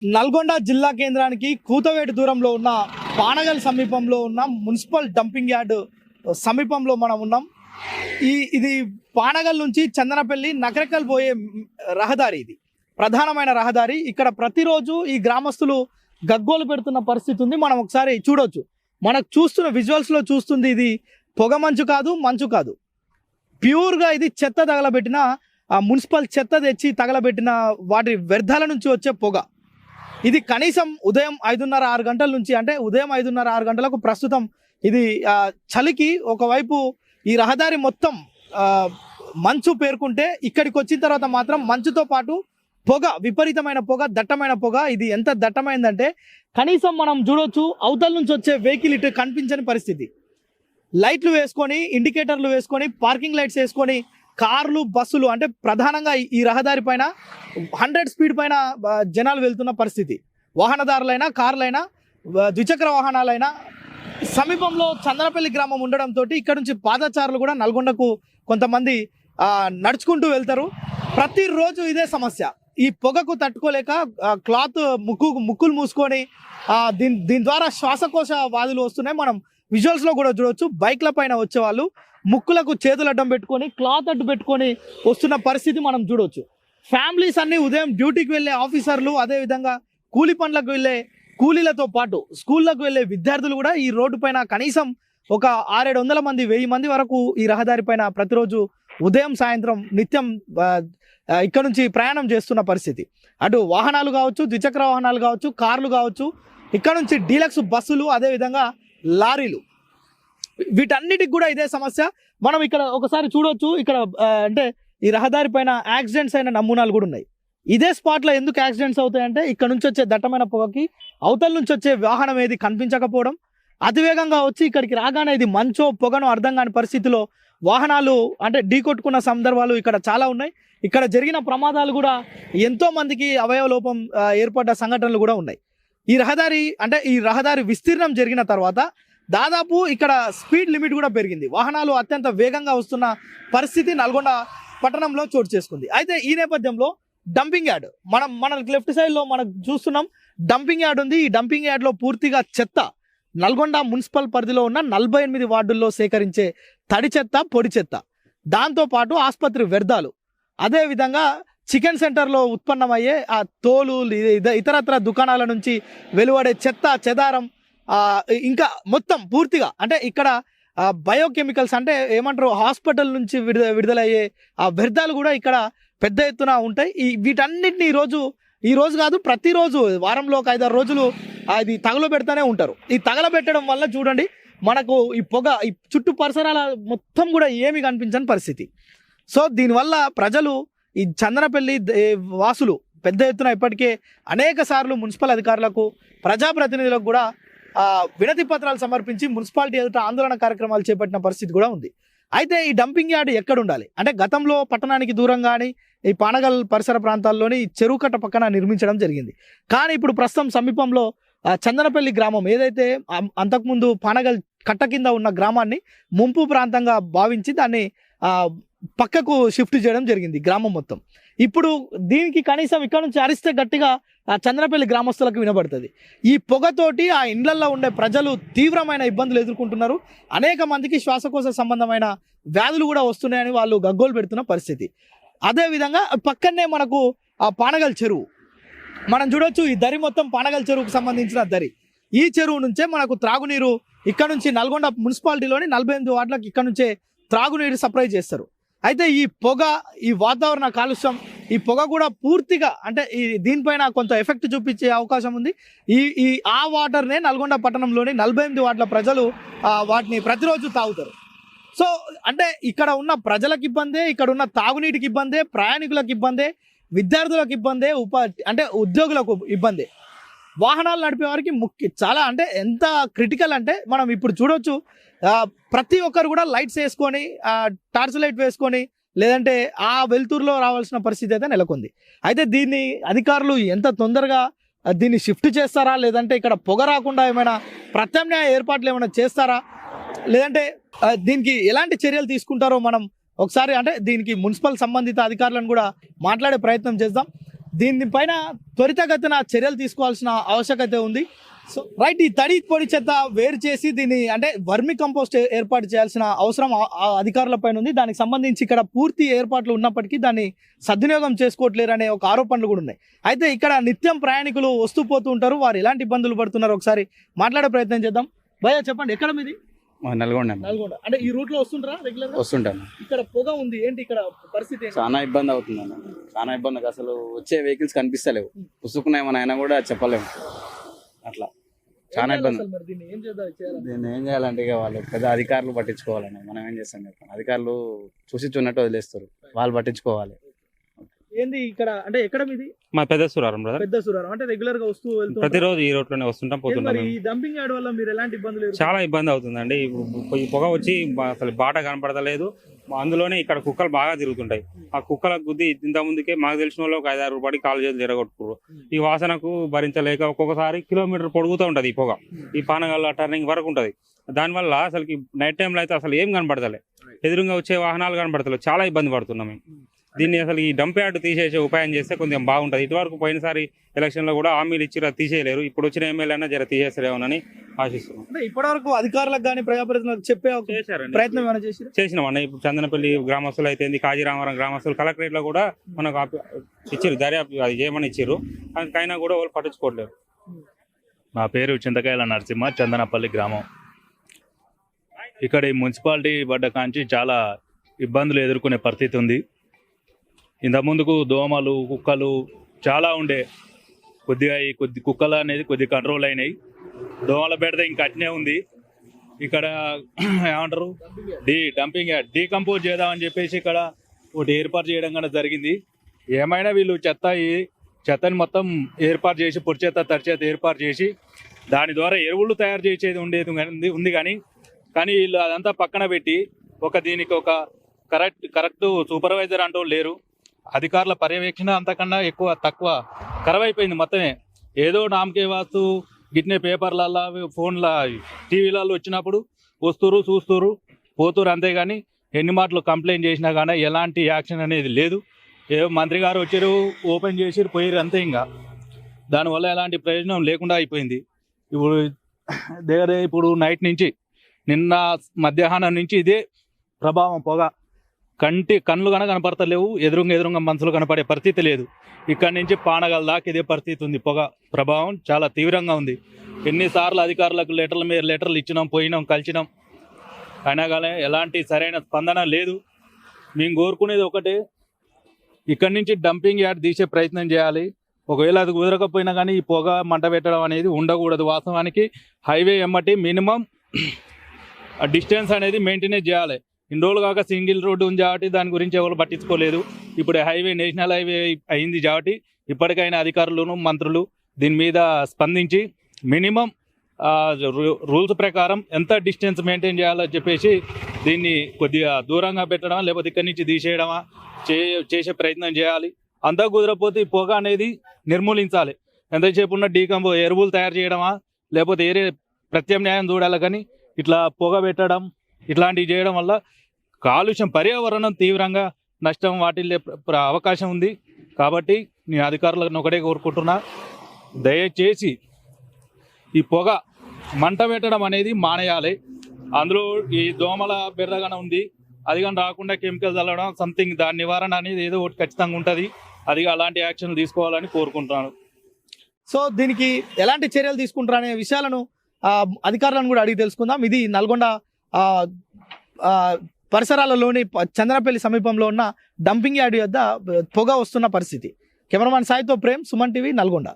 నల్గొండ జిల్లా కేంద్రానికి కూతవేటు దూరంలో ఉన్న పానగల్ సమీపంలో ఉన్న మున్సిపల్ డంపింగ్ యార్డ్ సమీపంలో మనం ఉన్నాం. ఇది పానగల్ నుంచి చందనపల్లి నకరకల్ పోయే రహదారి. ఇది ప్రధానమైన రహదారి. ఇక్కడ ప్రతిరోజు ఈ గ్రామస్తులు గగ్గోలు పెడుతున్న పరిస్థితి ఉంది. మనం ఒకసారి చూడొచ్చు. మనకు చూస్తున్న విజువల్స్లో చూస్తుంది ఇది పొగ మంచు కాదు, మంచు కాదు, ప్యూర్గా ఇది చెత్త తగలబెట్టిన మున్సిపల్ చెత్త తెచ్చి తగలబెట్టిన వాటి వ్యర్థాల నుంచి వచ్చే పొగ. ఇది కనీసం ఉదయం 5:30-6 గంటల నుంచి, అంటే ఉదయం 5:30-6 గంటలకు ప్రస్తుతం ఇది చలికి ఒకవైపు ఈ రహదారి మొత్తం మంచు పేర్కొంటే, ఇక్కడికి వచ్చిన తర్వాత మాత్రం మంచుతో పాటు పొగ, విపరీతమైన పొగ, దట్టమైన పొగ. ఇది ఎంత దట్టమైందంటే కనీసం మనం చూడొచ్చు, అవతల నుంచి వచ్చే వెహికల్ ఇటు కనిపించని పరిస్థితి. లైట్లు వేసుకొని, ఇండికేటర్లు వేసుకొని, పార్కింగ్ లైట్స్ వేసుకొని కార్లు, బస్సులు, అంటే ప్రధానంగా ఈ రహదారి పైన 100 స్పీడ్ పైన జనాలు వెళ్తున్న పరిస్థితి. వాహనదారులైనా, కార్లైనా, ద్విచక్ర వాహనాలైనా. సమీపంలో చందనపల్లి గ్రామం ఉండడంతో ఇక్కడ నుంచి పాదచారులు కూడా నల్గొండకు కొంతమంది నడుచుకుంటూ వెళ్తారు. ప్రతిరోజు ఇదే సమస్య. ఈ పొగకు తట్టుకోలేక క్లాత్ ముక్కులు మూసుకొని దీని ద్వారా శ్వాసకోశ వ్యాధులు వస్తున్నాయి. మనం విజువల్స్లో కూడా చూడవచ్చు. బైక్ల పైన వచ్చేవాళ్ళు ముక్కులకు చేతులు అడ్డం పెట్టుకొని, క్లాత్ అడ్డు పెట్టుకొని వస్తున్న పరిస్థితి మనం చూడవచ్చు. ఫ్యామిలీస్ అన్ని ఉదయం డ్యూటీకి వెళ్ళే ఆఫీసర్లు, అదేవిధంగా కూలి పనులకు వెళ్ళే కూలీలతో పాటు స్కూళ్ళకు వెళ్ళే విద్యార్థులు కూడా ఈ రోడ్డు పైన కనీసం ఒక 600-700 మంది, 1000 మంది వరకు ఈ రహదారి పైన ప్రతిరోజు ఉదయం సాయంత్రం నిత్యం ఇక్కడ నుంచి ప్రయాణం చేస్తున్న పరిస్థితి. అటు వాహనాలు కావచ్చు, ద్విచక్ర వాహనాలు కావచ్చు, కార్లు కావచ్చు, ఇక్కడ నుంచి డీలక్స్ బస్సులు, అదేవిధంగా లారీలు, వీటన్నిటికి కూడా ఇదే సమస్య. మనం ఇక్కడ ఒకసారి చూడొచ్చు. ఇక్కడ అంటే ఈ రహదారి పైన యాక్సిడెంట్స్ అయిన నమూనాలు కూడా ఉన్నాయి. ఇదే స్పాట్లో ఎందుకు యాక్సిడెంట్స్ అవుతాయంటే ఇక్కడ నుంచి వచ్చే దట్టమైన పొగకి అవతల నుంచి వచ్చే వాహనం ఏది కనిపించకపోవడం, అతివేగంగా వచ్చి ఇక్కడికి రాగానే ఇది మంచో పొగనో అర్థం కాని పరిస్థితిలో వాహనాలు అంటే ఢీకొట్టుకున్న సందర్భాలు ఇక్కడ చాలా ఉన్నాయి. ఇక్కడ జరిగిన ప్రమాదాలు కూడా ఎంతో మందికి అవయవ లోపం ఏర్పడ్డ సంఘటనలు కూడా ఉన్నాయి. ఈ రహదారి విస్తీర్ణం జరిగిన తర్వాత దాదాపు ఇక్కడ స్పీడ్ లిమిట్ కూడా పెరిగింది. వాహనాలు అత్యంత వేగంగా వస్తున్న పరిస్థితి నల్గొండ పట్టణంలో చోటు చేసుకుంది. అయితే ఈ నేపథ్యంలో డంపింగ్ యార్డ్, మన లెఫ్ట్ సైడ్లో మనకు చూస్తున్నాం డంపింగ్ యార్డ్ ఉంది. ఈ డంపింగ్ యార్డ్లో పూర్తిగా చెత్త, నల్గొండ మున్సిపల్ పరిధిలో ఉన్న 48 వార్డుల్లో సేకరించే తడి చెత్త, పొడి చెత్త, దాంతోపాటు ఆసుపత్రి వ్యర్థాలు, అదేవిధంగా చికెన్ సెంటర్లో ఉత్పన్నమయ్యే ఆ తోలు, ఇతరత్ర దుకాణాల నుంచి వెలువడే చెత్త చెదారం, ఇంకా మొత్తం పూర్తిగా అంటే ఇక్కడ బయోకెమికల్స్ అంటే ఏమంటారు, హాస్పిటల్ నుంచి విడుదలయ్యే ఆ వ్యర్థాలు కూడా ఇక్కడ పెద్ద ఎత్తున ఉంటాయి. వీటన్నిటిని ఈ రోజు కాదు, ప్రతిరోజు వారంలో ఒక 5-6 రోజులు అది తగలబెడతానే ఉంటారు. ఈ తగలబెట్టడం వల్ల చూడండి మనకు ఈ పొగ, ఈ చుట్టూ పరిసరాల మొత్తం కూడా ఏమి కనిపించని పరిస్థితి. సో దీనివల్ల ప్రజలు, ఈ చందనపల్లి వాసులు పెద్ద ఎత్తున ఇప్పటికే అనేక సార్లు మున్సిపల్ అధికారులకు, ప్రజాప్రతినిధులకు కూడా వినతి పత్రాలు సమర్పించి మున్సిపాలిటీ ఎదుట ఆందోళన కార్యక్రమాలు చేపట్టిన పరిస్థితి కూడా ఉంది. అయితే ఈ డంపింగ్ యార్డ్ ఎక్కడ ఉండాలి అంటే, గతంలో పట్టణానికి దూరంగాని ఈ పానగల్ పరిసర ప్రాంతాల్లోని చెరువు కట్ట పక్కన నిర్మించడం జరిగింది. కానీ ఇప్పుడు ప్రస్తుతం సమీపంలో చందనపల్లి గ్రామం ఏదైతే అంతకుముందు పానగల్ కట్ట కింద ఉన్న గ్రామాన్ని ముంపు ప్రాంతంగా భావించి దాన్ని పక్కకు షిఫ్ట్ చేయడం జరిగింది గ్రామం మొత్తం. ఇప్పుడు దీనికి కనీసం ఇక్కడ నుంచి అరిస్తే గట్టిగా చందనపల్లి గ్రామస్తులకు వినబడుతుంది. ఈ పొగతోటి ఆ ఇండ్లల్లో ఉండే ప్రజలు తీవ్రమైన ఇబ్బందులు ఎదుర్కొంటున్నారు. అనేక మందికి శ్వాసకోశ సంబంధమైన వ్యాధులు కూడా వస్తున్నాయని వాళ్ళు గగ్గోలు పెడుతున్న పరిస్థితి. అదేవిధంగా పక్కనే మనకు ఆ పానగల్ చెరువు మనం చూడొచ్చు. ఈ దరి మొత్తం పానగల్ చెరువుకు సంబంధించిన దరి. ఈ చెరువు నుంచే మనకు త్రాగునీరు ఇక్కడ నుంచి నల్గొండ మున్సిపాలిటీలోని 48 వార్డులకు ఇక్కడ నుంచే త్రాగునీరు సప్లై చేస్తారు. అయితే ఈ పొగ, ఈ వాతావరణ కాలుష్యం, ఈ పొగ కూడా పూర్తిగా అంటే దీనిపైన కొంత ఎఫెక్ట్ చూపించే అవకాశం ఉంది. ఆ వాటర్నే నల్గొండ పట్టణంలోని 48 వార్డుల ప్రజలు వాటిని ప్రతిరోజు తాగుతారు. సో అంటే ఇక్కడ ఉన్న ప్రజలకు ఇబ్బందే, ఇక్కడ ఉన్న తాగునీటికి ఇబ్బందే, ప్రయాణికులకు ఇబ్బందే, విద్యార్థులకు ఇబ్బందే, ఉద్యోగులకు ఇబ్బందే, వాహనాలు నడిపే వారికి చాలా అంటే ఎంత క్రిటికల్ అంటే మనం ఇప్పుడు చూడొచ్చు. ప్రతి ఒక్కరు కూడా లైట్స్ వేసుకొని, టార్చ్ లైట్ వేసుకొని, లేదంటే ఆ వెలుతురులో రావాల్సిన పరిస్థితి అయితే నెలకొంది. అయితే దీన్ని అధికారులు ఎంత తొందరగా దీన్ని షిఫ్ట్ చేస్తారా, లేదంటే ఇక్కడ పొగ రాకుండా ఏమైనా ప్రత్యామ్నాయ ఏర్పాట్లు ఏమైనా చేస్తారా, లేదంటే దీనికి ఎలాంటి చర్యలు తీసుకుంటారో మనం ఒకసారి అంటే దీనికి మున్సిపల్ సంబంధిత అధికారులను కూడా మాట్లాడే ప్రయత్నం చేద్దాం. దీనిపైన త్వరితగతిన చర్యలు తీసుకోవాల్సిన ఆవశ్యకత ఉంది. సో రైట్, ఈ తడి పొడి చెత్త వేరు చేసి దీన్ని అంటే వర్మి కంపోస్ట్ ఏర్పాటు చేయాల్సిన అవసరం అధికారుల పైన ఉంది. దానికి సంబంధించి ఇక్కడ పూర్తి ఏర్పాట్లు ఉన్నప్పటికీ దాన్ని సద్వినియోగం చేసుకోవట్లేరు అనే ఒక ఆరోపణలు కూడా ఉన్నాయి. అయితే ఇక్కడ నిత్యం ప్రయాణికులు వస్తూ పోతూ ఉంటారు, వారు ఎలాంటి ఇబ్బందులు పడుతున్నారు ఒకసారి మాట్లాడే ప్రయత్నం చేద్దాం. భయ్యా చెప్పండి, ఎక్కడ మీది? నల్గొండ. అంటే ఈ రూట్ లో వస్తుంటారా రెగ్యులర్? వస్తుంటాను. ఇక్కడ పొగ ఉంది, ఏంటి ఇక్కడ పరిస్థితి? చాలా ఇబ్బంది అవుతుంది అన్న, చాలా ఇబ్బంది. అసలు వచ్చే వెహికల్స్ కనిపిస్తలేవు, పుసుకున్నాయని అయినా కూడా చెప్పలేము. అట్లా చాలా ఇబ్బంది. దీన్ని ఏం చేయాలంటే ఇక వాళ్ళు పెద్ద అధికారులు పట్టించుకోవాలని, మనం ఏం చేస్తాం చెప్పండి. అధికారులు చూసి చూన్నట్టు వదిలేస్తారు, వాళ్ళు పట్టించుకోవాలి. ఏంది ఇక్కడ అంటే ఎక్కడ మీది? మా పెద్ద సురారం బ్రదర్. పెద్ద సురారం అంటే రెగ్యులర్ గా వస్తూ వెళ్తూ ప్రతిరోజు ఈ రోడ్ లోనే వస్తుంటాం పోతుంటాం. ఈ డంపింగ్ యార్డ్ వల్ల మీరు ఎలాంటి ఇబ్బందులు? చాలా ఇబ్బంది అవుతుందండి. ఈ పొగ వచ్చి అసలు బాట కనపడతలేదు. అందులోనే ఇక్కడ కుక్కలు బాగా తిరుగుతుంటాయి. ఆ కుక్కల గుద్ది ఇంత ముందుకే మాకు తెలిసిన వాళ్ళు ఒక 5-6 రూపాయలు కాలు చేతులు తిరగొట్టుకురు. ఈ వాసనకు భరించలేక ఒక్కొక్కసారి కిలోమీటర్ పొడుగుతూ ఉంటది ఈ పొగ. ఈ పానగల్ల టర్నింగ్ వరకు ఉంటది. దానివల్ల అసలు నైట్ టైంలో అయితే అసలు ఏం కనపడతలే, ఎదురుగా వచ్చే వాహనాలు కనపడతలేదు. చాలా ఇబ్బంది పడుతున్నాం మేము. దీన్ని అసలు ఈ డంప్ యార్డ్ తీసేసే ఉపాయం చేస్తే కొంచెం బాగుంటుంది. ఇటువరకు పోయినసారి ఎలక్షన్ లో కూడా హామీలు ఇచ్చి తీసేయలేరు. ఇప్పుడు వచ్చిన ఎమ్మెల్యే అయినా జర తీసేస్తారేమోనని ఆశిస్తున్నాం. ఇప్పటి వరకు అధికారులకు కానీ ప్రజాప్రతినిధులకు చెప్పే ప్రయత్నం ఏమైనా చేసినామన్న. ఇప్పుడు చందనపల్లి గ్రామస్తులు అయితే, కాజీరామవరం గ్రామస్తులు కలెక్టరేట్ లో కూడా మనకు ఇచ్చారు, దర్యాప్తు అది చేయమని ఇచ్చారు. అయినా కూడా వాళ్ళు పట్టించుకోవట్లేరు. నా పేరు చింతకాయల నరసింహ, చందనపల్లి గ్రామం. ఇక్కడ ఈ మున్సిపాలిటీ పడ్డ కాంచి చాలా ఇబ్బందులు ఎదుర్కొనే పరిస్థితి ఉంది. ఇంతకుముందుకు దోమలు, కుక్కలు చాలా ఉండే. కొద్దిగా ఈ కుక్కలు అనేది కొద్దిగా కంట్రోల్ అయినాయి. దోమల బెడద ఇంకా అట్నే ఉంది. ఇక్కడ ఏమంటారు, డంపింగ్ యార్డ్ డీకంపోజ్ చేద్దామని చెప్పేసి ఇక్కడ ఒకటి ఏర్పాటు చేయడం కూడా జరిగింది. ఏమైనా వీళ్ళు చెత్తని మొత్తం ఏర్పాటు చేసి, పొడి చెత్త, తడి చెత్త ఏర్పాటు చేసి దాని ద్వారా ఎరువులు తయారు చేసేది ఉంది. కానీ వీళ్ళు అదంతా పక్కన పెట్టి దీనికి ఒక కరెక్ట్ సూపర్వైజర్ అంటూ లేరు. అధికారుల పర్యవేక్షణ అంతకన్నా తక్కువ కరవైపోయింది మొత్తమే. ఏదో నామకే వాస్తు గిట్నే పేపర్లల్లో, ఫోన్ల, టీవీలలో వచ్చినప్పుడు వస్తురు, చూస్తురు, పోతురు, అంతేగాని ఎన్ని మాటలు కంప్లైంట్ చేసినా కానీ ఎలాంటి యాక్షన్ అనేది లేదు. ఏ మంత్రి గారు వచ్చారు, ఓపెన్ చేసి పోయారు, అంతే. ఇంకా దానివల్ల ఎలాంటి ప్రయోజనం లేకుండా అయిపోయింది. ఇప్పుడు నైట్ నుంచి, నిన్న మధ్యాహ్నం నుంచి ఇదే ప్రభావం. పొగ కళ్ళు కనపడతలేవు, ఎదురుగా మనుషులు కనపడే పరిస్థితి లేదు. ఇక్కడి నుంచి పానగల దాకా ఇదే పరిస్థితి ఉంది. పొగ ప్రభావం చాలా తీవ్రంగా ఉంది. ఎన్నిసార్లు అధికారులకు లెటర్లు ఇచ్చినాం, పోయినాం, కలిసినాం, అయినా కానీ ఎలాంటి సరైన స్పందన లేదు. మేము కోరుకునేది ఒకటే, ఇక్కడి నుంచి డంపింగ్ యార్డ్ తీసే ప్రయత్నం చేయాలి. ఒకవేళ అది కుదరకపోయినా కానీ ఈ పొగ మంట పెట్టడం అనేది ఉండకూడదు. వాస్తవానికి హైవే ఎమ్మటి మినిమం డిస్టెన్స్ అనేది మెయింటైన్ చేయాలి. ఇన్ని రోజులు కాక సింగిల్ రోడ్డు ఉంది కాబట్టి దాని గురించి ఎవరు పట్టించుకోలేదు. ఇప్పుడు హైవే నేషనల్ హైవే అయింది కాబట్టి ఇప్పటికైనా అధికారులను, మంత్రులు దీని మీద స్పందించి మినిమం రూల్స్ ప్రకారం ఎంత డిస్టెన్స్ మెయింటైన్ చేయాలని చెప్పేసి దీన్ని కొద్దిగా దూరంగా పెట్టడం, లేకపోతే ఇక్కడి నుంచి తీసేయడమా చేసే ప్రయత్నం చేయాలి. అంతా కుదరకపోతే ఈ పొగ అనేది నిర్మూలించాలి. ఎంతసేపు ఉన్న ఎరువులు తయారు చేయడమా, లేకపోతే ఏరే ప్రత్యామ్నాయం చూడాలి. కానీ ఇట్లా పొగ పెట్టడం, ఇట్లాంటివి చేయడం వల్ల కాలుష్యం, పర్యావరణం తీవ్రంగా నష్టం వాటిల్లే అవకాశం ఉంది. కాబట్టి నేను అధికారులను ఒకటే కోరుకుంటున్నా, దయచేసి ఈ పొగ మంట పెట్టడం అనేది మానేయాలి. అందులో ఈ దోమల బెర్రగానే ఉంది, అది కానీ రాకుండా కెమికల్ చల్లడం సంథింగ్, దాని నివారణ అనేది ఏదో ఒకటి ఖచ్చితంగా ఉంటుంది. అది అలాంటి యాక్షన్ తీసుకోవాలని కోరుకుంటున్నాను. సో దీనికి ఎలాంటి చర్యలు తీసుకుంటారు అనే విషయాలను అధికారులను కూడా అడిగి తెలుసుకుందాం. ఇది నల్గొండ పరిసరాలలోని చందనపల్లి సమీపంలో ఉన్న డంపింగ్ యార్డ్ వద్ద పొగ వస్తున్న పరిస్థితి. కెమెరామాన్ సాయితో ప్రేమ్, సుమన్ టీవీ, నల్గొండ.